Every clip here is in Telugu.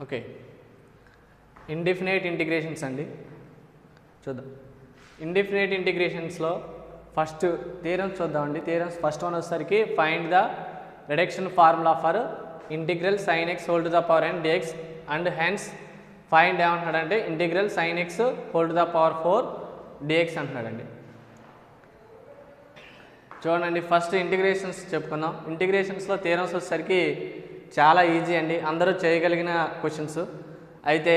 ఓకే, ఇండిఫినైట్ ఇంటిగ్రేషన్స్ అండి చూద్దాం. ఇండిఫినైట్ ఇంటిగ్రేషన్స్లో ఫస్ట్ థియరమ్స్ చూద్దామండి. థియరమ్స్ ఫస్ట్ వన్ వచ్చేసరికి find the reduction formula for integral sin x whole to the power n dx and hence find ఏమంటున్నాడంటే integral sin x whole to the power 4 dx అంటున్నాడండి. చూడండి, ఫస్ట్ ఇంటిగ్రేషన్స్ చెప్పుకుందాం. ఇంటిగ్రేషన్స్లో థియరమ్స్ వచ్చేసరికి చాలా ఈజీ అండి, అందరూ చేయగలిగిన క్వశ్చన్స్. అయితే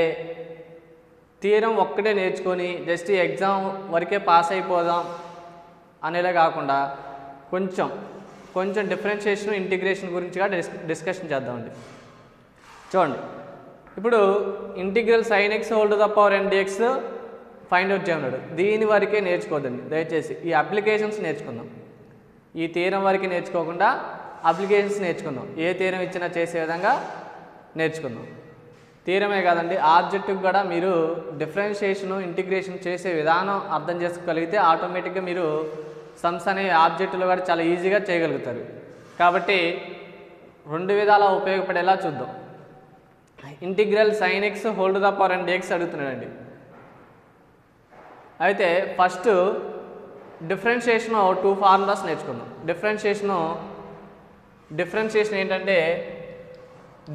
థియరం ఒక్కటే నేర్చుకొని జస్ట్ ఎగ్జామ్ వరకే పాస్ అయిపోదాం అనేలా కాకుండా కొంచెం డిఫరెన్షియేషన్ ఇంటిగ్రేషన్ గురించిగా డిస్కషన్ చేద్దామండి. చూడండి, ఇప్పుడు integral sin x whole to the power n dx find out చేయమన్నాడు. దీని వరకే నేర్చుకోవద్దండి దయచేసి, ఈ అప్లికేషన్స్ నేర్చుకుందాం. ఈ థియరం వరకు నేర్చుకోకుండా అప్లికేషన్స్ నేర్చుకుందాం. ఏ థియరం ఇచ్చినా చేసే విధంగా నేర్చుకుందాం. థియరమే కాదండి, ఆబ్జెక్టివ్ కూడా మీరు డిఫరెన్షియేషన్ ఇంటిగ్రేషన్ చేసే విధానం అర్థం చేసుకోగలిగితే ఆటోమేటిక్గా మీరు సమ్స్ అనే ఆబ్జెక్టులు కూడా చాలా ఈజీగా చేయగలుగుతారు. కాబట్టి రెండు విధాలా ఉపయోగపడేలా చూద్దాం. Integral sin x whole to the power n dx అడుగుతున్నాడండి. అయితే ఫస్ట్ డిఫరెన్షియేషన్ టూ ఫార్ములాస్ నేర్చుకుందాం. డిఫరెన్షియేషన్ ఏంటంటే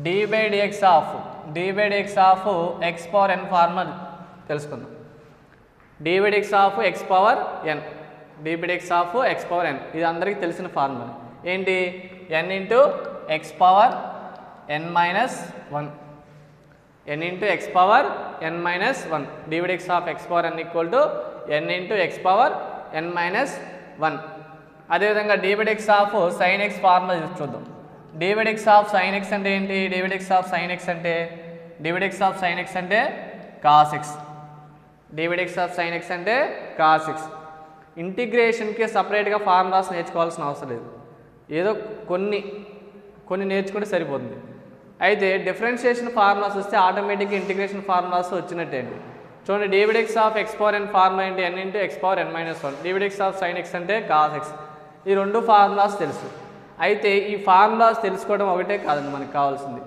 dy dx of x power n formula తెలుసుకుందాం. dy dx of x power n, dy dx of x power n ఇది అందరికీ తెలిసిన ఫార్ములా. ఏంటి? n into x power n minus 1, n into x power n minus 1, dy dx of x power n equal to n into x power n minus 1. అదేవిధంగా dy dx of sin x formula చూద్దాం. dy dx of sin x అంటే ఏంటి? dy dx of sin x అంటే cos x. dy dx of sin x అంటే cos x. ఇంటిగ్రేషన్కి సపరేట్గా ఫార్ములాస్ నేర్చుకోవాల్సిన అవసరం లేదు, ఏదో కొన్ని నేర్చుకుంటే సరిపోతుంది. అయితే డిఫరెన్షియేషన్ ఫార్ములాస్ వస్తే ఆటోమేటిక్గా ఇంటిగ్రేషన్ ఫార్ములాస్ వచ్చినట్టే అండి. చూడండి, dy dx of x power n formula ఏంటి? n into x power n minus 1, dy dx of sin x అంటే cos x. ఈ రెండు ఫార్ములాస్ తెలుసు. అయితే ఈ ఫార్ములాస్ తెలుసుకోవడం ఒకటే కాదండి మనకు కావాల్సింది.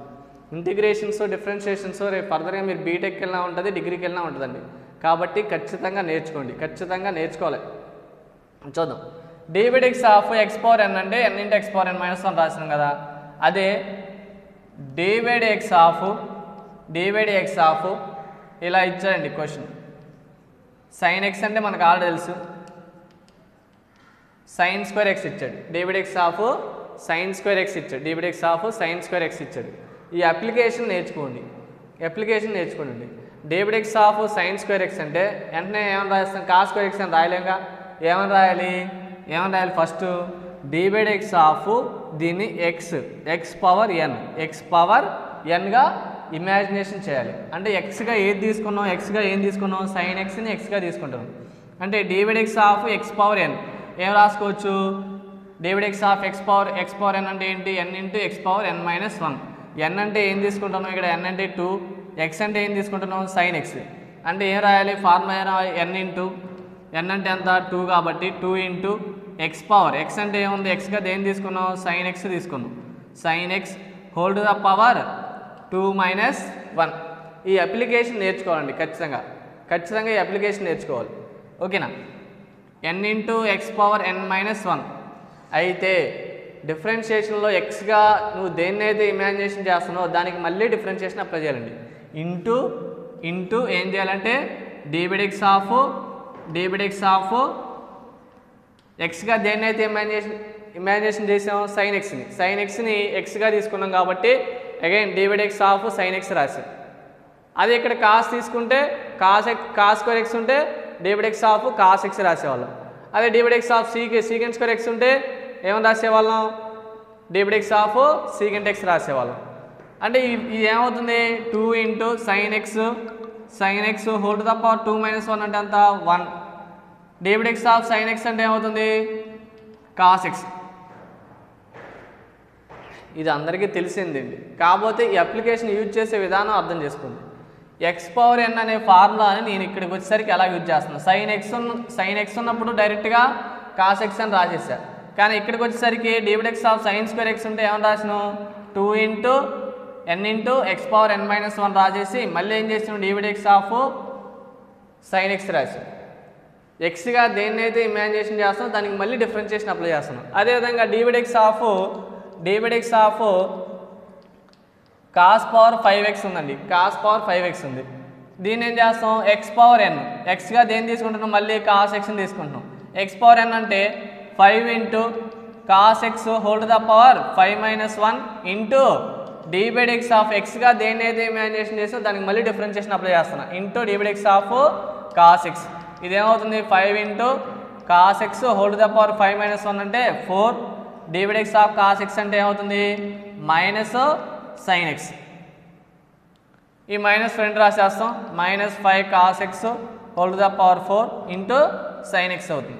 ఇంటిగ్రేషన్స్ డిఫరెన్షియేషన్స్ రేపు ఫర్దర్గా మీరు బీటెక్కి వెళ్ళినా ఉంటుంది, డిగ్రీకి వెళ్ళినా ఉంటుందండి. కాబట్టి ఖచ్చితంగా నేర్చుకోవాలి. చూద్దాం. dy dx of x power n అంటే n into x power n minus 1 రాసినాం కదా. అదే dy dx ఆఫ్ ఇలా ఇచ్చాడండి క్వశ్చన్. sin x అంటే మనకు ఆల్రెడీ తెలుసు, sin స్క్వేర్ x ఇచ్చాడు. dy dx of sin square x ఇచ్చాడు, dy dx of sin square x ఇచ్చాడు. ఈ అప్లికేషన్ నేర్చుకోండి. dy dx of sin square x అంటే వెంటనే ఏమని రాస్తాం? cos స్క్వేర్ x అని రాయలేంగా. ఏమని రాయాలి? ఫస్ట్ dy dx ఆఫ్ దీన్ని x పవర్ nగా ఇమాజినేషన్ చేయాలి. అంటే ఎక్స్గా ఏం తీసుకున్నాం? sin xని ఎక్స్గా తీసుకుంటాం. అంటే dy dx of x power n ఏం రాసుకోవచ్చు? dy dx of x power n అంటే ఏంటి? n into x power n minus 1. n అంటే ఏం తీసుకుంటున్నాం ఇక్కడ? n అంటే 2, x అంటే ఏం తీసుకుంటున్నాం? sin x. అంటే ఏం రాయాలి? ఫార్ములా n ఇంటూ n అంటే ఎంత? 2 కాబట్టి 2 ఇంటూ x పవర్ x అంటే ఏముంది? xగా దేని తీసుకున్నాం? sin x తీసుకున్నాం. sin x whole to the power 2 minus 1. ఈ అప్లికేషన్ నేర్చుకోవాలండి ఖచ్చితంగా ఈ అప్లికేషన్ నేర్చుకోవాలి. ఓకేనా? n into x power n minus 1. అయితే డిఫరెన్షియేషన్లో ఎక్స్గా నువ్వు దేన్నైతే ఇమాజినేషన్ చేస్తున్నావో దానికి మళ్ళీ డిఫరెన్షియేషన్ అప్లై చేయాలండి. ఇంటూ ఏం చేయాలంటే dy dx ఆఫ్ ఎక్స్గా దేన్నైతే ఇమాజినేషన్ చేసామో sin xని ఎక్స్గా తీసుకున్నాం కాబట్టి again dy dx of sin x రాశాం. అదే ఇక్కడ కాస్ తీసుకుంటే cos స్క్వేర్ x ఉంటే dy dx of cos x రాసేవాళ్ళం. అదే dy dx of secant square x ఉంటే ఏమని రాసేవాళ్ళం? dy dx of secant x రాసేవాళ్ళం. అంటే ఇది ఏమవుతుంది? 2 into sin x whole to the power 2 minus 1 అంటే అంత 1. dy dx of sin x అంటే ఏమవుతుంది? cos x. ఇది అందరికీ తెలిసిందండి. కాకపోతే ఈ అప్లికేషన్ యూజ్ చేసే విధానం అర్థం చేసుకోండి. x పవర్ n అనే ఫార్ములాని నేను ఇక్కడికి వచ్చేసరికి ఎలా యూజ్ చేస్తున్నాను? sin x ఉన్నప్పుడు డైరెక్ట్గా cos x అని రాసేసా. కానీ ఇక్కడికి వచ్చేసరికి dy dx of sin square x ఉంటే ఏమని రాసినాం? 2 ఇంటూ ఎన్ ఇంటూ ఎక్స్ పవర్ ఎన్ మైనస్ 1 రాసేసి మళ్ళీ ఏం చేసాం డివిడెక్స్ ఆఫ్ సైన్ ఎక్స్ రాసాం. ఎక్స్గా దేన్నైతే ఇమాజినేషన్ చేస్తాం దానికి మళ్ళీ డిఫరెన్షియేషన్ అప్లై చేస్తున్నాం. అదేవిధంగా డివిడెక్స్ ఆఫ్ కాస్ పవర్ 5x ఉందండి, కాస్ పవర్ 5x ఉంది. దీన్ని ఏం చేస్తాం ఎక్స్ పవర్ ఎన్, ఎక్స్గా దేన్ని తీసుకుంటున్నాం మళ్ళీ కాస్ ఎక్స్ని తీసుకుంటున్నాం. ఎక్స్ పవర్ ఎన్ అంటే 5 into cos X whole to the power 5 minus 1 into d by dx of ఎక్స్గా దేన్ని అయితే ఇమాజినేషన్ చేస్తాం దానికి మళ్ళీ డిఫరెన్షియేషన్ అప్లై చేస్తున్నాం into d by dx of cos X. ఇదేమవుతుంది 5 into cos X whole to the power 5 minus 1 అంటే 4, డివిడెక్స్ ఆఫ్ కాస్ ఎక్స్ అంటే ఏమవుతుంది మైనస్ సైన్ ఎక్స్. ఈ మైనస్ ఫ్రంట్ రాసేస్తాం minus 5 cos X whole to the power 4 into sine X అవుతుంది.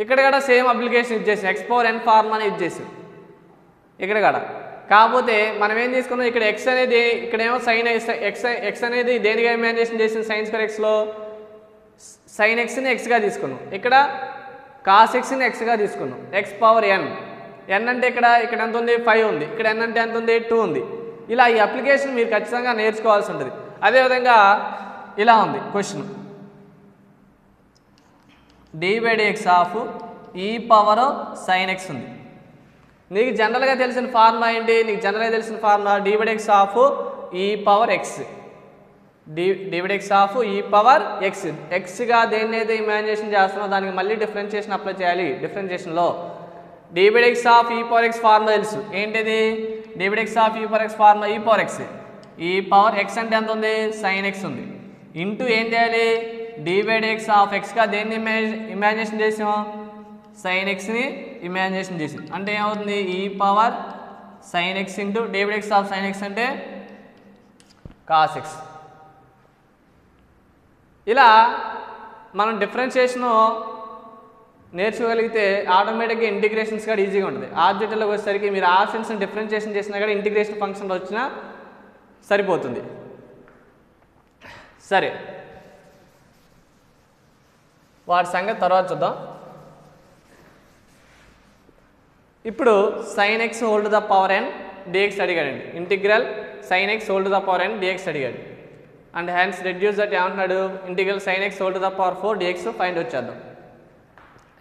ఇక్కడ కూడా సేమ్ అప్లికేషన్ ఇచ్చేసి ఎక్స్ పవర్ ఎన్ ఫార్మాని ఇచ్చేసి ఇక్కడ కూడా. కాకపోతే మనం ఏం తీసుకున్నాం ఇక్కడ ఎక్స్ అనేది ఇక్కడేమో సైన్ ఎక్స్ అనేది దేనిగా ఇమాజినేషన్ చేసింది సైన్ స్క్వేర్ ఎక్స్లో సైన్ ఎక్స్ని ఎక్స్గా తీసుకున్నాం, ఇక్కడ కాస్ ఎక్స్ని ఎక్స్గా తీసుకున్నాం. ఎక్స్ పవర్ ఎన్, ఎన్ అంటే ఇక్కడ ఎంత ఉంది 5 ఉంది, ఇక్కడ ఎన్ అంటే ఎంత ఉంది 2 ఉంది. ఇలా ఈ అప్లికేషన్ మీరు ఖచ్చితంగా నేర్చుకోవాల్సి ఉంటుంది. అదేవిధంగా ఇలా ఉంది క్వశ్చన్ డివిడెక్స్ ఆఫ్ ఈ పవర్ సైన్ ఎక్స్ ఉంది. నీకు జనరల్గా తెలిసిన ఫార్ములా ఏంటి, నీకు జనరల్గా తెలిసిన ఫార్ములా డివిడెక్స్ ఆఫ్ ఈ పవర్ ఎక్స్, డివిడెక్స్ ఆఫ్ ఈ పవర్ ఎక్స్. ఎక్స్గా దేన్ని అయితే ఇమాజినేషన్ చేస్తున్నావు దానికి మళ్ళీ డిఫరెన్షియేషన్ అప్లై చేయాలి. డిఫరెన్షియేషన్లో డివిడెక్స్ ఆఫ్ ఈ పవర్ ఎక్స్ ఫార్ములా తెలుసు ఏంటిది, డివిడెక్స్ ఆఫ్ ఈ పవర్ ఎక్స్ ఫార్ములా ఈ పవర్ ఎక్స్. ఈ పవర్ ఎక్స్ అంటే ఎంత ఉంది సైన్ ఎక్స్ ఉంది ఇంటూ ఏం చేయాలి డివిడెక్స్ ఆఫ్ ఎక్స్గా దేన్ని ఇమాజినేషన్ చేసాం సైన్ ఎక్స్ని ఇమాజినేషన్ చేసి అంటే ఏమవుతుంది ఈ power sine X into d by dx of sine X అంటే కాస్ ఎక్స్. ఇలా మనం డిఫరెన్షియేషను నేర్చుకోగలిగితే ఆటోమేటిక్గా ఇంటిగ్రేషన్స్ కూడా ఈజీగా ఉంటుంది. ఆబ్జెక్ట్లోకి వచ్చేసరికి మీరు ఆప్షన్స్ని డిఫరెన్షియేషన్ చేసినా కూడా ఇంటిగ్రేషన్ ఫంక్షన్లో వచ్చినా సరిపోతుంది. సరే వాటి సంగతి తర్వాత చూద్దాం. ఇప్పుడు sine X whole to the power N DX అడిగాడండి, integral sine X whole to the power N DX అడిగాడు. అండ్ హ్యాన్స్ రెడ్యూస్ దట్ ఏమంటున్నాడు integral sine X whole to the power 4 DX find వచ్చేద్దాం.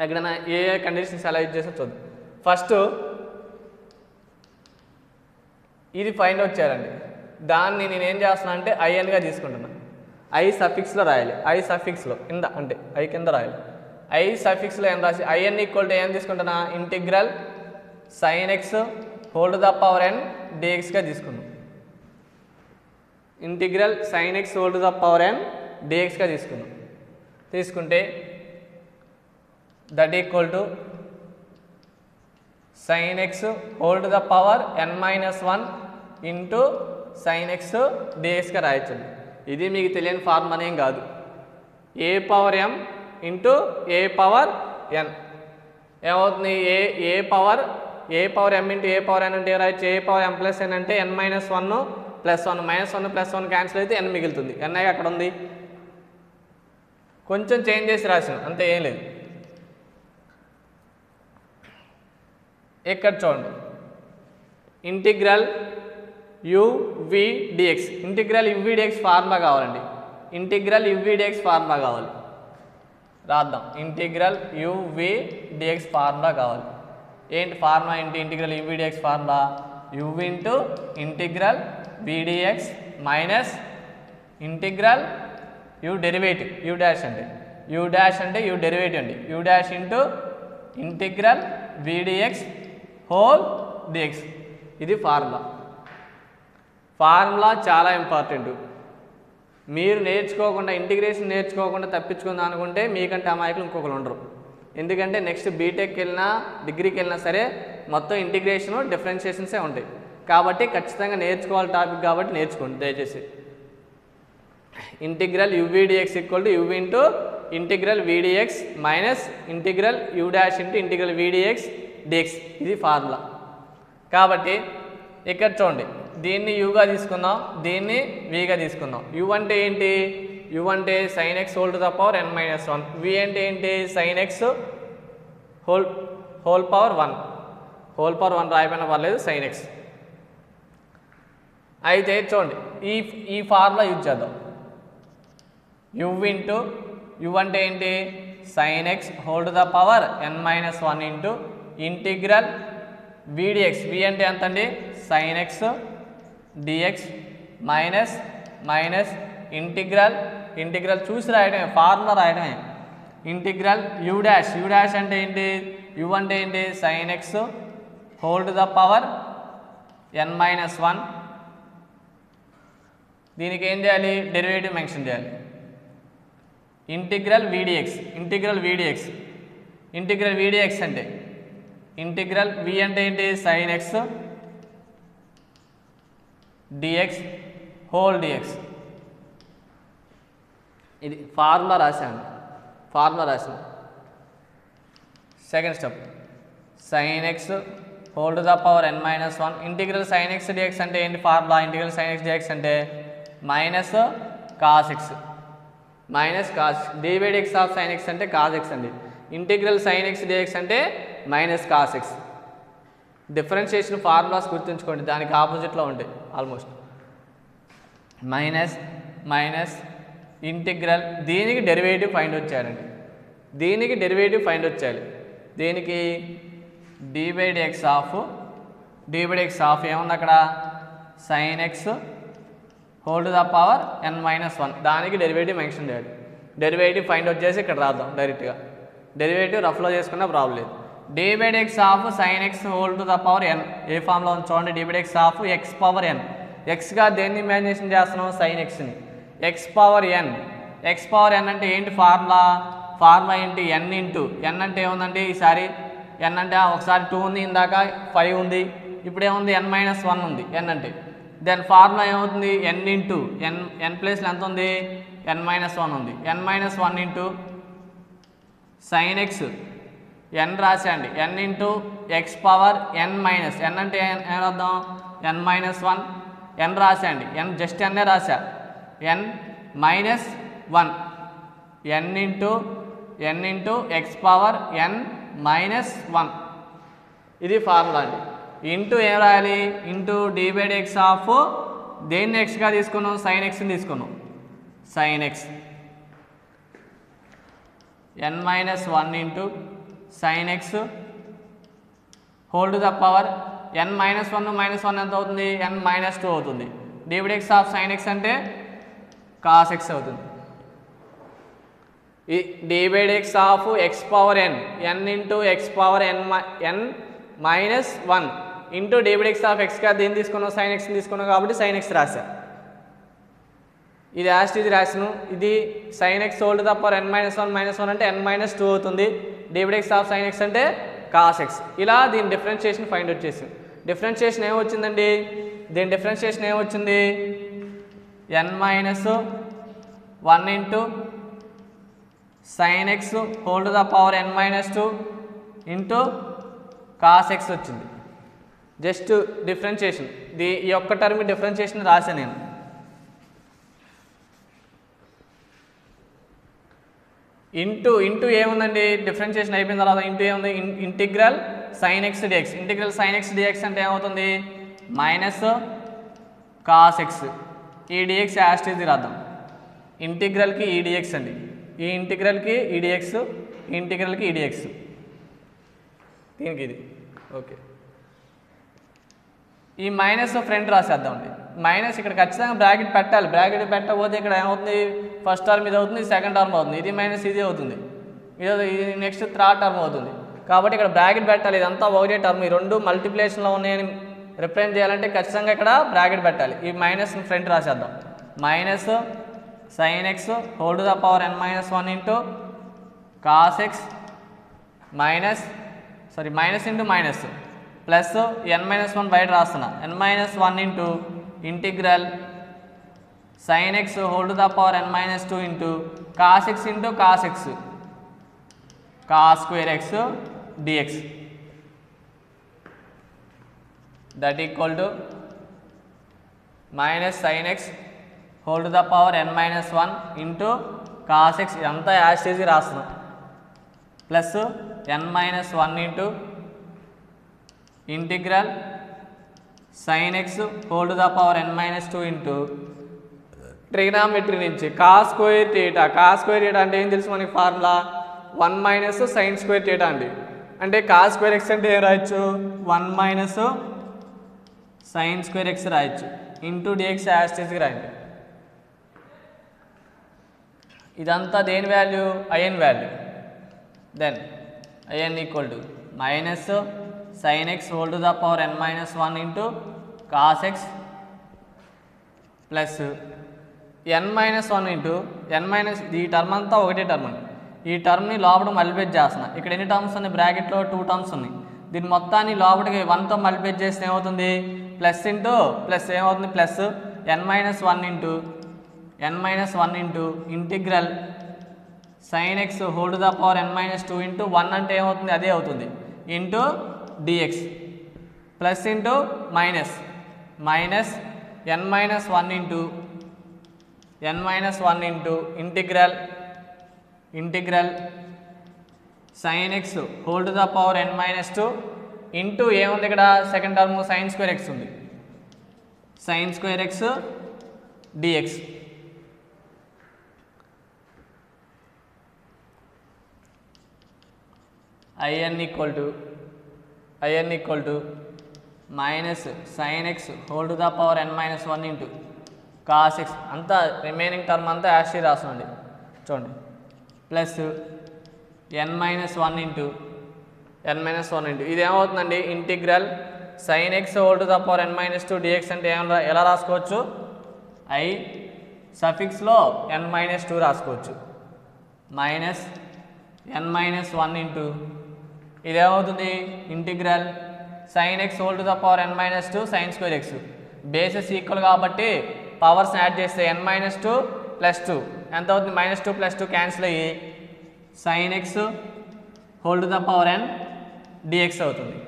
ఎక్కడైనా ఏ కండిషన్స్ ఎలా యూజ్ చేసో చూద్దాం. ఫస్ట్ ఇది ఫైండ్ అవుట్ చేయాలండి, దాన్ని నేను ఏం చేస్తున్నా అంటే ఐఎన్గా తీసుకుంటున్నా. ఐ సఫిక్స్లో రాయాలి, ఐ సఫిక్స్లో కింద అంటే ఐ కింద రాయాలి. ఐ సఫిక్స్లో ఏం రాసి ఐఎన్ ఈక్వల్ టు ఏం తీసుకుంటున్నా integral sine X whole to the power N డిఎక్స్గా తీసుకున్నాం. Integral sine X whole to the power N డిఎక్స్గా తీసుకున్నాం. తీసుకుంటే that equal to sine X whole to the power N minus 1 into sine X డిఎక్స్గా రాయొచ్చండి. ఇది మీకు తెలియని ఫార్మ్ అనేం కాదు. A power M into A power N ఏమవుతుంది A power M into A power N అంటే రాయొచ్చు ఏ పవర్ ఎం ప్లస్ ఎన్ అంటే N minus 1 plus 1 minus 1 plus 1 cancel అయితే ఎన్ మిగులుతుంది. ఎన్ఐ అక్కడ ఉంది, కొంచెం చేంజ్ చేసి రాసాం అంతే, ఏం లేదు. ఇక్కడ చూడండి integral u v d x, integral u v d x formula కావాలండి. ఇంటిగ్రల్ యువి డిఎక్స్ ఫార్ములా కావాలి, రాద్దాం. ఇంటిగ్రల్ యువి డిఎక్స్ ఫార్ములా కావాలి. ఏంటి ఫార్ములా ఏంటి integral u v d x formula u into integral విడిఎక్స్ minus integral u derivative u dash అంటే యు డెరివేటివ్ అండి, u dash into integral v d x whole d x. ఇది ఫార్ములా చాలా ఇంపార్టెంట్. మీరు నేర్చుకోకుండా ఇంటిగ్రేషన్ నేర్చుకోకుండా తప్పించుకుందాం అనుకుంటే మీకంటే అమాయకులు ఇంకొకరు ఉండరు. ఎందుకంటే నెక్స్ట్ బీటెక్కి వెళ్ళినా డిగ్రీకి వెళ్ళినా సరే మొత్తం ఇంటిగ్రేషను డిఫరెన్షియేషన్సే ఉంటాయి. కాబట్టి ఖచ్చితంగా నేర్చుకోవాలి టాపిక్ కాబట్టి నేర్చుకోండి దయచేసి. Integral U V DX equal to U into integral విడిఎక్స్ minus integral U dash into integral V DX DX. ఇది ఫార్ములా. కాబట్టి ఇక్కడ చూడండి దీన్ని యుగా తీసుకుందాం, దీన్ని విగా తీసుకుందాం. యు అంటే ఏంటి యు అంటే sine X whole to the power N minus 1, v అంటే ఏంటి సైన్ ఎక్స్ హోల్ పవర్ 1 రాయిపోయినా పర్లేదు సైన్ ఎక్స్. అయితే చూడండి ఈ ఫార్ములా యూజ్ చేద్దాం. యు అంటే ఏంటి sin x whole to the power n-1 into integral vdx. v అంటే ఎంత అండి sin x dx minus integral చూసి రాయడమే, ఫార్ములా రాయడమే. ఇంటిగ్రల్ u డాష్ అంటే ఏంటి u అంటే ఏంటి sin x whole to the power n-1. దీనికి ఏం చేయాలి డెరివేటివ్ మెన్షన్ చేయాలి. ఇంటిగ్రల్ vdx అంటే ఇంటిగ్రల్ v అంటే ఏంటి sin x dx whole dx. ఇది ఫార్ములా రాశాను. Second step sin x whole to the power n-1 integral sin x dx అంటే ఏంటి formula. Integral sin x dx అంటే minus cos x dx of sin x అంటే cos x అండి. ఇంటిగ్రల్ sin x dx అంటే minus cos x. Differentiation formulas గుర్తుంచుకోండి, దానికి ఆపోజిట్లో ఉంటాయి ఆల్మోస్ట్. మైనస్ ఇంటిగ్రల్ దీనికి డెరివేటివ్ ఫైండ్ అవుట్ చేయాలండి. దీనికి d/dx ఆఫ్ ఏముంది అక్కడ sin x whole to the power n-1 దానికి డెరివేటివ్ మెన్షన్ చేయాలి. డెరివేటివ్ ఫైండ్ అవుట్ చేసి ఇక్కడ రాద్దాం డైరెక్ట్గా. డెరివేటివ్ రఫ్లో చేసుకున్నా ప్రాబ్లం లేదు. d/dx of sin x whole to the power n ఏ ఫామ్లో ఉంది చూడండి. d/dx of x power n. ఎక్స్గా దేన్ని ఇమాజినేషన్ చేస్తున్నాం sin xని. x పవర్ n అంటే ఏంటి ఫార్ములా ఏంటి n ఇంటూ n అంటే ఏముందండి ఈసారి n అంటే ఒకసారి 2 ఉంది, ఇందాక 5 ఉంది, ఇప్పుడు ఏముంది n-1 ఉంది n అంటే. దెన్ ఫార్ములా ఏమవుతుంది n ఇంటూ n ప్లేస్లో ఎంత ఉంది n-1 ఉంది. n-1 into sin x n రాసేయండి n into x power n minus n అంటే ఏమర్థం n-1 n రాసేయండి. n just n రాసా n-1 n into x power n-1 ఇది ఫార్ములా అండి. ఇంటూ ఏం రాయాలి ఇంటూ d/dx ఆఫ్ దేన్ని ఎక్స్గా తీసుకున్నాం sin xని తీసుకున్నాం. sin x n-1 into sin x whole to the power n-1 ఎంత అవుతుంది n-2 అవుతుంది. d/dx ఆఫ్ sin x అంటే cos x అవుతుంది. ఈ d/dx of x power n into x power n-1 into d/dx of xగా దేన్ని తీసుకున్నాం sin xని తీసుకున్నాం కాబట్టి sin x రాశా. ఇది ఇది రాసాను. ఇది sin x whole to the power n-1 అంటే n-2 అవుతుంది. d/dx ఆఫ్ sin x అంటే cos x. ఇలా దీని డిఫరెన్షియేషన్ ఫైండ్ అవుట్ చేసాం. డిఫరెన్షియేషన్ ఏమొచ్చిందండి n-1 into sin x whole to the power n-2 into cos x వచ్చింది. జస్ట్ డిఫరెన్షియేషన్ ఈ ఒక్క టర్మ్ డిఫరెన్షియేషన్ రాశాను నేను. ఇంటూ ఏముందండి డిఫరెన్షియేషన్ అయిపోయిన తర్వాత ఇంటూ ఏముంది integral sin x dx. Integral sin x dx అంటే ఏమవుతుంది మైనస్ cos x. ఈ dx యాస్టీజ్ రాద్దాం. ఇంటిగ్రల్కి ఈ dx అండి. ఈ ఇంటిగ్రల్కి ఈ dx, ఈ ఇంటిగ్రల్కి ఈ dx. దీనికి ఇది ఓకే. ఈ మైనస్ ఫ్రంట్ రాసేద్దామండి. మైనస్ ఇక్కడ ఖచ్చితంగా బ్రాకెట్ పెట్టాలి. బ్రాకెట్ పెట్టకపోతే ఇక్కడ ఏమవుతుంది ఫస్ట్ టర్మ్ ఇది అవుతుంది, సెకండ్ టర్మ్ అవుతుంది. ఇది మైనస్ ఇది అవుతుంది, ఇది నెక్స్ట్ థర్డ్ టర్మ్ అవుతుంది. కాబట్టి ఇక్కడ బ్రాకెట్ పెట్టాలి. ఇదంతా ఒకటే టర్మ్. ఈ రెండు మల్టిప్లికేషన్లో ఉన్నాయని రిప్రజెంట్ చేయాలంటే ఖచ్చితంగా ఇక్కడ బ్రాకెట్ పెట్టాలి. ఈ మైనస్ ఫ్రంట్ రాసేద్దాం. Minus sin x whole to the power n-1 into cos x minus into minus plus n-1 బయట రాస్తున్నా n-1 into integral sin x whole to the power n-2 into cos x ఇంటూ cos x cos square x dx that equal to minus sin x whole to the power n-1 into cos x ఇదంతా యాస్టేజ్ రాస్తున్నాం plus n-1 into integral sin x whole to the power n minus 2 into trigonometry నుంచి cos square theta. Cos square theta అంటే ఏం తెలుసు మనకి formula 1 minus sine square theta అండి. అంటే కాస్ స్క్వేర్ ఎక్స్ అంటే ఏం రాయొచ్చు 1 మైనస్ సైన్ స్క్వేర్ ఎక్స్ రాయొచ్చు ఇంటూ డిఎక్స్ యాస్టిస్కి రాయండి. ఇదంతా దేని value I N value. Then I N equal to minus sine X whole to the power n minus 1 into cos x plus n minus 1 into n minus ఈ టర్మ్ అంతా ఒకటే టర్మ్ అండి. ఈ టర్మ్ని లోపల మల్టిప్లై చేస్తున్నా. ఇక్కడ ఎన్ని టర్మ్స్ ఉన్నాయి బ్రాకెట్లో 2 టర్మ్స్ ఉన్నాయి. దీని మొత్తాన్ని లోపలికి 1తో మల్టిప్లై చేస్తే ఏమవుతుంది ప్లస్ ఇంటూ ప్లస్ ఏమవుతుంది plus n minus 1 into integral sine X whole to the power n minus 2 into 1 అంటే ఏమవుతుంది అదే అవుతుంది into dx plus into minus n minus 1 into integral sine X whole to the power n minus 2 into ఏముంది ఇక్కడ second term sine square x ఉంది sine square x dx. IN equal to minus sine X whole to the power n minus 1 into cos X అంతా రిమైనింగ్ టర్మ్ అంతా యాష్ రాసుకోండి చూడండి ప్లస్ n మైనస్ 1 ఇంటూ ఇది ఏమవుతుందండి integral sine X whole to the power n minus 2 dx అంటే ఎలా రాసుకోవచ్చు ఐ సఫిక్స్లో n మైనస్ 2 రాసుకోవచ్చు మైనస్ n మైనస్ 1 ఇంటూ ఇదేమవుతుంది integral sine X whole to the power n minus 2 sine square x bases equal కాబట్టి పవర్స్ని యాడ్ చేస్తే n మైనస్ 2 ప్లస్ 2 ఎంత అవుతుంది మైనస్ 2 ప్లస్ 2 క్యాన్సిల్ అయ్యి sine X whole to the power n dx అవుతుంది.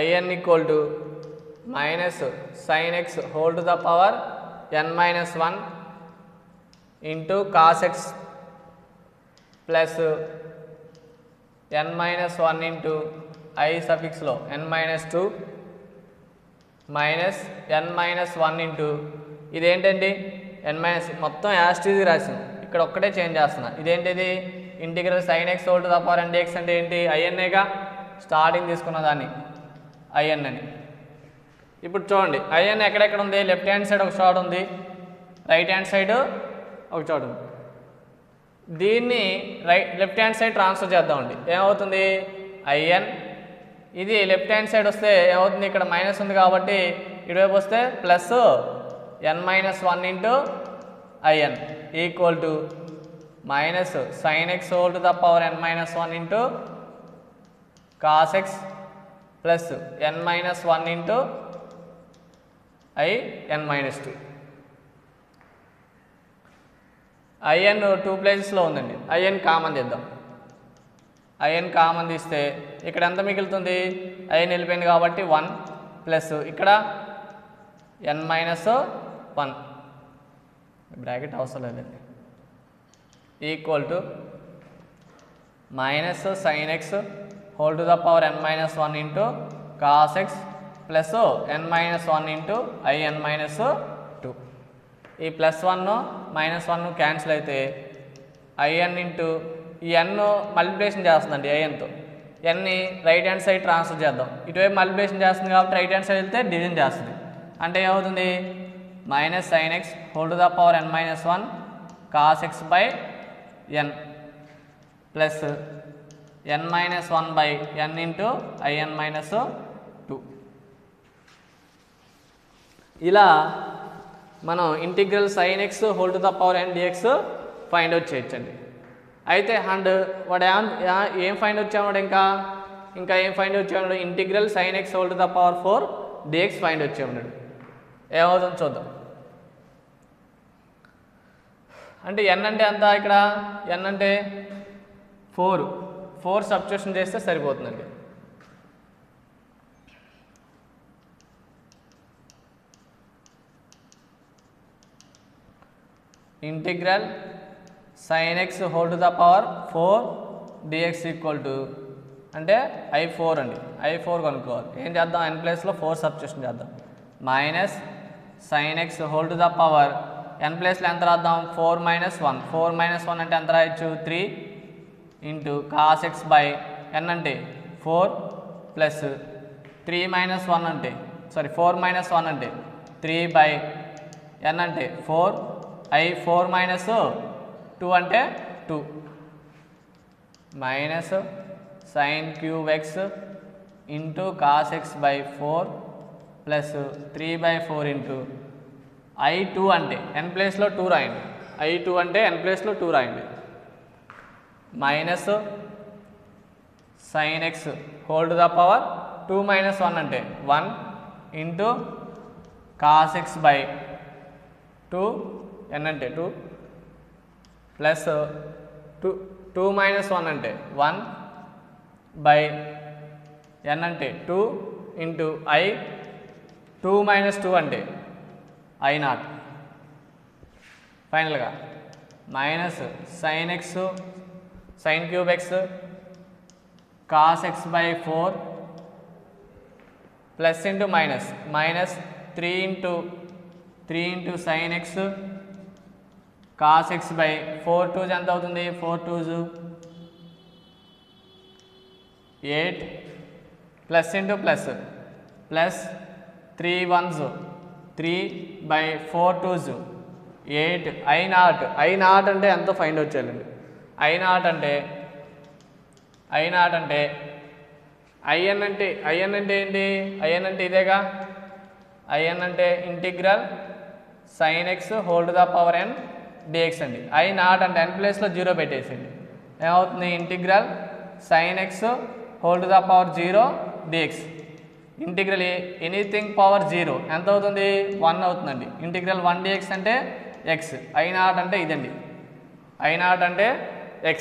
IN equal to minus sine X whole to the power n minus 1 into cos x plus n minus 1 into I సఫిక్స్లో n minus 2 minus n minus 1 into ఇదేంటండి n మైనస్ మొత్తం యాస్టీజ్ రాసాం ఇక్కడ ఒక్కటే చేంజ్ చేస్తున్నా. ఇదేంటిది integral sine X whole to the power n dx అంటే ఏంటి ఐఎన్ఏగా స్టార్టింగ్ తీసుకున్న దాన్ని ఐఎన్ అని. ఇప్పుడు చూడండి ఐఎన్ ఎక్కడెక్కడ ఉంది లెఫ్ట్ హ్యాండ్ సైడ్ ఒక చోట ఉంది రైట్ హ్యాండ్ సైడ్ ఒక చోట ఉంది. దీన్ని లెఫ్ట్ హ్యాండ్ సైడ్ ట్రాన్స్ఫర్ చేద్దామండి ఏమవుతుంది ఐఎన్ ఇది లెఫ్ట్ హ్యాండ్ సైడ్ వస్తే ఏమవుతుంది ఇక్కడ మైనస్ ఉంది కాబట్టి ఇటువైపు వస్తే plus n minus 1 into I n equal to minus sine X whole to the power n minus 1 into cos x plus n minus 1 into n minus 2. I n 2 ప్లేసెస్లో ఉందండి ఐఎన్ కామన్ చేద్దాం. ఐఎన్ కామన్ తీస్తే ఇక్కడ ఎంత మిగులుతుంది ఐఎన్ వెళ్ళిపోయింది కాబట్టి 1 ప్లస్ ఇక్కడ n మైనస్ 1 బ్రాకెట్ అవసరం లేదండి equal to minus sine X whole to the power n minus 1 into cos x plus n minus 1 into IN minus 2. ఈ ప్లస్ 1 మైనస్ 1 క్యాన్సిల్ అయితే ఐఎన్ ఇంటూ ఈ n మల్టిప్లికేషన్ చేస్తుందండి ఐఎన్తో ఎన్ని రైట్ హ్యాండ్ సైడ్ ట్రాన్స్ఫర్ చేద్దాం. ఇటువైపు మల్టిప్లికేషన్ చేస్తుంది కాబట్టి రైట్ హ్యాండ్ సైడ్ వెళ్తే డివిజన్ చేస్తుంది అంటే ఏమవుతుంది minus sine X whole to the power n minus 1 cos X by n plus n minus 1 by n into IN minus 2. ఇలా మనం integral sine X whole to the power n dx find out చేయొచ్చండి. అయితే అండ్ వాడు ఏం ఫైండ్ అవుట్ చేయమన్నాడు ఇంకా ఏం ఫైండ్ అవుట్ చేయమన్నాడు integral sine X whole to the power 4 dx find out చేయమన్నాడు. ఏమవుతుందో చూద్దాం. అంటే n అంటే అంత ఇక్కడ n అంటే 4 సబ్స్టిట్యూషన్ చేస్తే సరిపోతుందండి. Integral sin x whole to the power 4 dx equal to అంటే I4 అండి. I4 కనుక్కోవాలి. ఏం చేద్దాం, n ప్లేస్లో 4 సబ్స్టిట్యూషన్ చేద్దాం. Minus sin x whole to the power n ప్లేస్లో ఎంత రాద్దాం, 4 మైనస్ 1. 4 మైనస్ 1 అంటే ఎంత రాయొచ్చు, 3 into cos X by n అంటే 4 ప్లస్ 3 మైనస్ 1 అంటే 4 మైనస్ 1 అంటే 3 బై n అంటే 4 I4 మైనస్ 2 అంటే 2 minus sin cube X into cos X by 4 plus 3 by 4 into I2 అంటే n ప్లేస్లో 2 రాయండి. I2 అంటే n ప్లేస్లో 2 రాయండి. Minus sin x whole to the power 2 minus 1 అంటే 1 into cos X by 2 n అంటే 2 ప్లస్ 2 మైనస్ 1 అంటే 1 బై n అంటే 2 ఇంటూ I 2 మైనస్ 2 అంటే I0. ఫైనల్గా minus sin x sin cube X cos X by 4 plus into minus 3 into sin x cos X by 4 2 ఎంత అవుతుంది, 4 2 8 plus into plus 3 1 3 by 4 2 8 I0 అంటే ఎంతో ఫైండ్ అవుట్ చేయాలండి. I0 అంటే IN అంటే IN అంటే ఏంటి, IN అంటే ఇదేగా. IN అంటే integral sin x whole to the power n dx అండి. I0 అంటే n ప్లేస్లో 0 పెట్టేసింది, ఏమవుతుంది, integral sin x whole to the power 0 dx. Integral anything power 0 ఎంత అవుతుంది, 1 అవుతుందండి. ఇంటిగ్రల్ 1 dx అంటే x. I0 అంటే ఇదండి. I0 అంటే x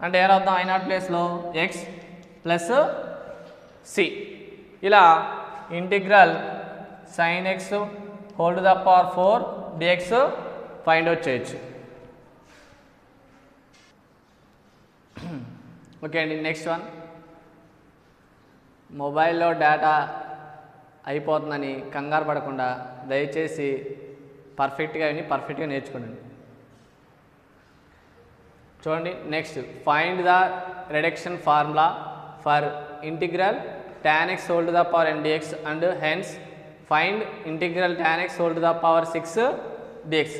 అంటే ఏం రాద్దాం, I0 ప్లేస్లో x ప్లస్ c. ఇలా integral sin x whole to the power 4 dx find out చేయొచ్చు. ఓకే అండి, నెక్స్ట్ వన్. మొబైల్లో డేటా అయిపోతుందని కంగారు పడకుండా దయచేసి పర్ఫెక్ట్గా నేర్చుకోండి. చూడండి, next find the reduction formula for integral tan x whole to the power n dx and hence find integral tan x whole to the power 6 dx.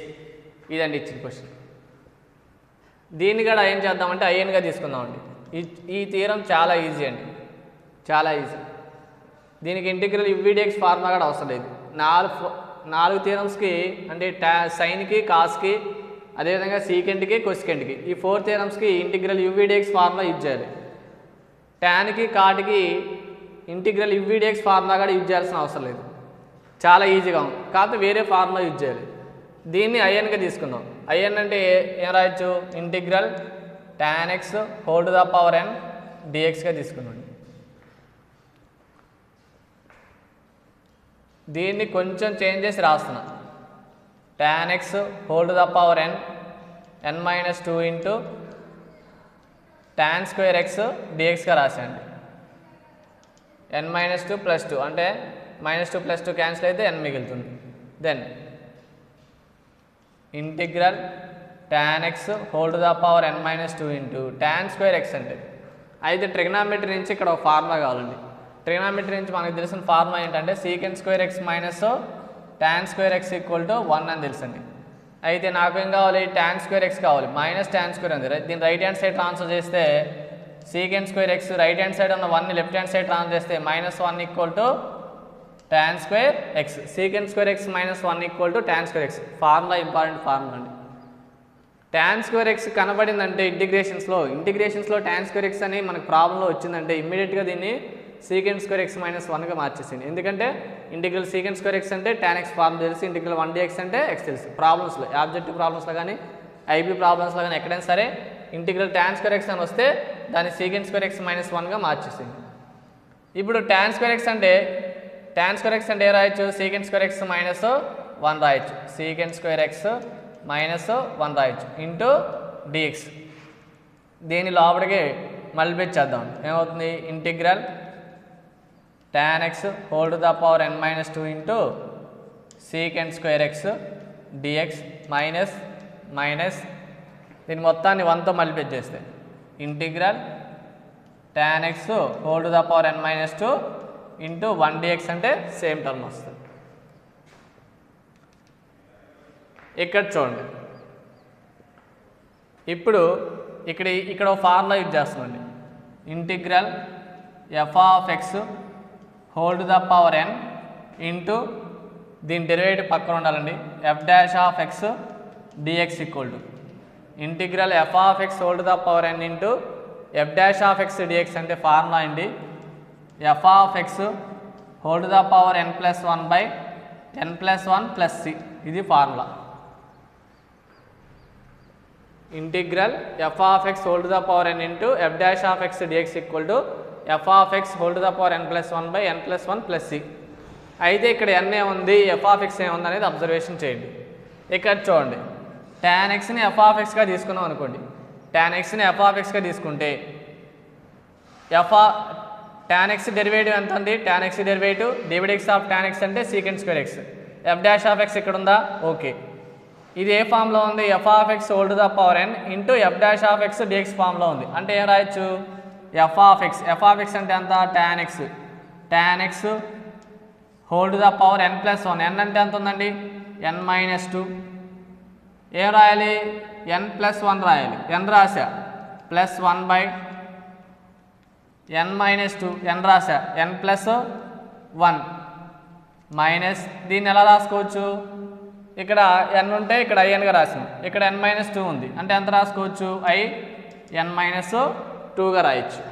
ఇదండి ఇచ్చిన క్వశ్చన్. దీన్ని కూడా ఏం చేద్దామంటే ఐఎన్గా తీసుకుందామండి. ఈ థియరం చాలా ఈజీ అండి, చాలా ఈజీ. దీనికి ఇంటిగ్రల్ UV/dx ఫార్ములా కూడా అవసరం లేదు. నాలుగు థియరమ్స్కి అంటే సైన్కి, కాస్కి, అదేవిధంగా సీకెంట్కి, కొసికెంట్కి, ఈ 4 థియరమ్స్కి ఇంటిగ్రల్ UV/dx ఫార్ములా యూజ్ చేయాలి. ట్యాన్కి, కాట్కి ఇంటిగ్రల్ UV/dx ఫార్ములా కూడా యూజ్ చేయాల్సిన అవసరం లేదు, చాలా ఈజీగా ఉంది. కాకపోతే వేరే ఫార్ములా యూజ్ చేయాలి. దీన్ని ఐఎన్గా తీసుకుందాం. ఐఎన్ అంటే ఏం రాయొచ్చు, integral tan x whole to the power n dxగా తీసుకున్నాం. దీన్ని కొంచెం చేంజ్ చేసి రాస్తున్నా. tan x whole to the power n minus 2 into tan square x dxగా రాశాండి. n మైనస్ 2 ప్లస్ 2 అంటే -2 + 2 క్యాన్సిల్ అయితే n మిగులుతుంది. Then integral tan x whole to the power n minus 2 into tan square x అంటే అయితే ట్రిగ్నామెట్రీ నుంచి ఇక్కడ ఒక ఫార్ములా కావాలండి. ట్రిగ్నామెట్రీ నుంచి మనకు తెలిసిన ఫార్ములా ఏంటంటే secant square x minus tan square x equal to 1 అని తెలుసండి. అయితే నాకు ఏం కావాలి, tan స్క్వేర్ x కావాలి, మైనస్ tan స్క్వేర్ ఉంది. దీన్ని రైట్ హ్యాండ్ సైడ్ ట్రాన్స్ఫర్ చేస్తే secant square x right hand side ఉన్న 1ని లెఫ్ట్ హ్యాండ్ సైడ్ ట్రాన్స్ఫర్ చేస్తే -1 equal to tan square x. Secant square x minus 1 equal to tan square x. Formula important formula అండి. tan square x కనబడిందంటే ఇంటిగ్రేషన్స్లో tan square x అని మనకు ప్రాబ్లంలో వచ్చిందంటే ఇమ్మీడియట్గా దీన్ని సీకెంట్ స్క్వేర్ x మైనస్ 1గా మార్చేసింది. ఎందుకంటే ఇంటిగ్రల్ సీకెంట్ స్క్వేర్ x అంటే tan x ఫార్మ్ తెలుసు, ఇంటిగ్రల్ 1dx అంటే x తెలుసు. ప్రాబ్లమ్స్లో, ఆబ్జెక్టివ్ ప్రాబ్లమ్స్లో కానీ ఐబీ ప్రాబ్లమ్స్లో కానీ ఎక్కడైనా సరే ఇంటిగ్రల్ tan స్క్వేర్ x అని వస్తే దాన్ని సీకెంట్ స్క్వేర్ x మైనస్ 1గా మార్చేసింది. ఇప్పుడు tan స్క్వేర్ x అంటే ఏ రాయొచ్చు, సీకెంట్ స్క్వేర్ x మైనస్ 1 రాయొచ్చు. సీకెంట్ స్క్వేర్ x మైనస్ 1 రాయొచ్చు ఇంటూ డిఎక్స్. దీని లోపలికి మల్టిప్లికేద్దాం. ఏమవుతుంది? Integral tan x whole to the power n minus 2 into secant square x dx minus minus దీని మొత్తాన్ని 1తో మల్టిప్లికేట్ చేస్తే integral tan x whole to the power n minus 2 into 1 dx అంటే సేమ్ టర్మ్ వస్తుంది. ఇక్కడ చూడండి, ఇప్పుడు ఇక్కడ ఒక ఫార్ములా యూజ్ చేస్తున్నాండి. Integral f of x whole to the power n into దీని డెరివేటివ్ పక్కన ఉండాలండి. F dash of x dx equal to integral f of x whole to the power n into f dash of x dx అంటే ఫార్ములా అండి. F of x whole to the power n plus 1 by n plus 1 plus c, ఇది formula. Integral f of x whole to the power n into f dash of x dx equal to f of x whole to the power n plus 1 by n plus 1 plus C. అయితే ఇక్కడ n ఏముంది, ఎఫ్ ఆఫ్ ఎక్స్ ఏముంది అనేది అబ్జర్వేషన్ చేయండి. ఇక్కడ చూడండి, tan xని ఎఫ్ ఆఫ్ ఎక్స్గా తీసుకున్నాం అనుకోండి. tan xని ఎఫ్ ఆఫ్ ఎక్స్గా తీసుకుంటే tan x డెరివేటివ్ ఎంత ఉంది? tan x derivative dx of tan x అంటే secant square x. F dash of x ఇక్కడ ఉందా? ఓకే. ఇది ఏ ఫామ్లో ఉంది? F of x whole to the power n into f dash of x d x ఫామ్లో ఉంది. అంటే ఏం రాయొచ్చు? ఎఫ్ ఆఫ్ ఎక్స్ అంటే ఎంత? tan x whole to the power n plus 1. n అంటే ఎంత ఉందండి? n minus 2. ఏం రాయాలి? n ప్లస్ 1 రాయాలి. n రాసా plus 1 by n minus 2. n రాసా n ప్లస్ 1 మైనస్ దీన్ని ఎలా రాసుకోవచ్చు? ఇక్కడ n ఉంటే ఇక్కడ inగా రాసాం. ఇక్కడ n మైనస్ 2 ఉంది అంటే ఎంత రాసుకోవచ్చు? n మైనస్ 2గా రాయొచ్చు.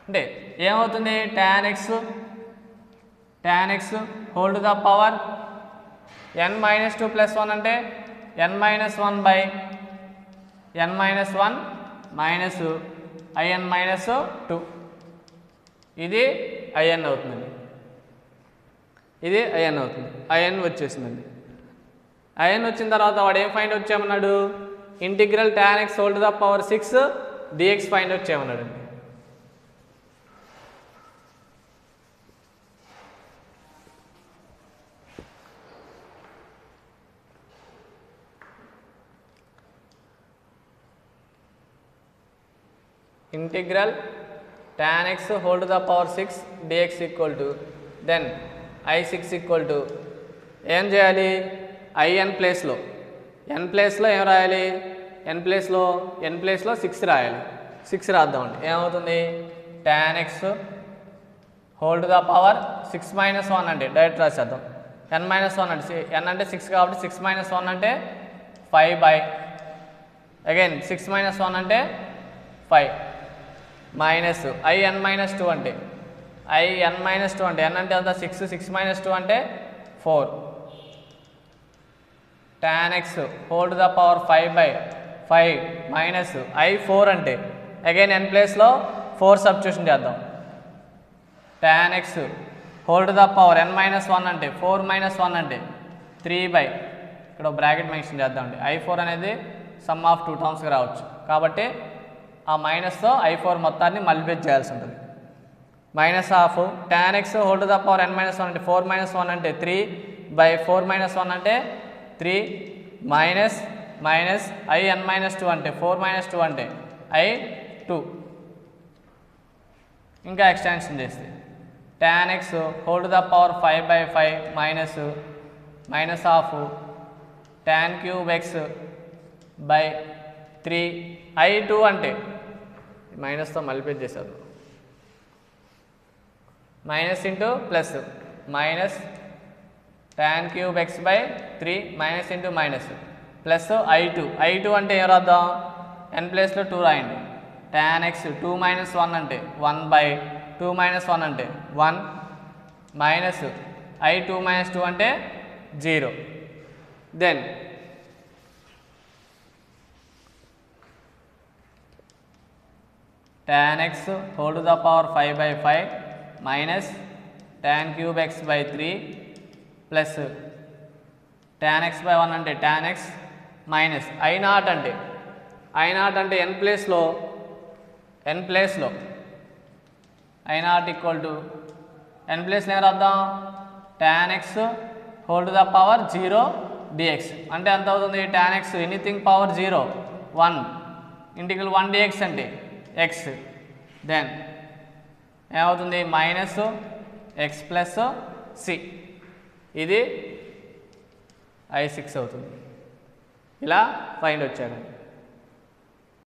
అంటే ఏమవుతుంది? tan x whole to the power n minus 2 plus 1 అంటే n minus 1 by n minus 1 minus in minus 2. ఇది in అవుతుందండి. ఇది in అవుతుంది. in వచ్చేసిందండి. in వచ్చిన తర్వాత వాడు ఏం ఫైండ్ అవుట్ చేయమన్నాడు? Integral tan x whole to the power 6 dx find out చేయమన్నాడు అండి. Integral tan x whole to the power 6 dx equal to then I6 equal to ఏం చేయాలి? in ప్లేస్లో ఏం రాయాలి? n ప్లేస్లో 6 రాయాలి. 6 రాద్దామండి. ఏమవుతుంది? tan x whole to the power 6 minus 1 అంటే డైరెక్ట్ రాసేద్దాం. n మైనస్ 1 అంటే n అంటే 6 కాబట్టి 6 మైనస్ 1 అంటే 5 బై అగైన్ 6 మైనస్ 1 అంటే 5 మైనస్ in మైనస్ 2 అంటే n అంటే ఎంత? 6 మైనస్ 2 అంటే 4. tan x whole to the power 5 by 5 minus i4 అంటే అగైన్ n ప్లేస్లో 4 సబ్స్టిట్యూషన్ చేద్దాం. tan x whole to the power n minus 1 అంటే 4 మైనస్ 1 అంటే 3 బై ఇక్కడ బ్రాకెట్ మెన్షన్ చేద్దామండి. i4 అనేది సమ్ ఆఫ్ 2 టర్మ్స్గా రావచ్చు కాబట్టి ఆ మైనస్తో i4 మొత్తాన్ని మల్టిప్లికేట్ చేయాల్సి ఉంటుంది. Minus half tan x whole to the power n minus 1 అంటే 4 మైనస్ 1 అంటే 3 బై 4 మైనస్ 1 అంటే 3 మైనస్ in మైనస్ 2 అంటే 4 మైనస్ 2 అంటే i2. ఇంకా ఎక్స్టెన్షన్ చేస్తే tan x whole to the power 5 by 5 minus half tan cube x by 3 i2 అంటే మైనస్తో మల్టిప్లికేట్ చేశారు. Minus into plus minus tan cube x by 3 minus into minus plus i2 అంటే ఏం రాద్దాం? n ప్లేస్లో 2 రాయండి. tan x 2 మైనస్ 1 అంటే 1 బై 2 మైనస్ 1 అంటే 1 మైనస్ i2 మైనస్ 2 అంటే 0. Then tan x whole to the power 5 by 5 minus tan cube x by 3 plus tan x by 1 అంటే tan x minus I naught అంటే ఎన్ ప్లేస్లో I naught equal to n ప్లేస్లో ఏం రాద్దాం tan x whole to the power 0 dx అంటే ఎంత అవుతుంది tan x anything power 0 1 integral 1 dx అంటే x దెన్ ఏమవుతుంది మైనస్ ఎక్స్ ప్లస్ సి ఇది I6 అవుతుంది ఇలా ఫైండ్ వచ్చాడు.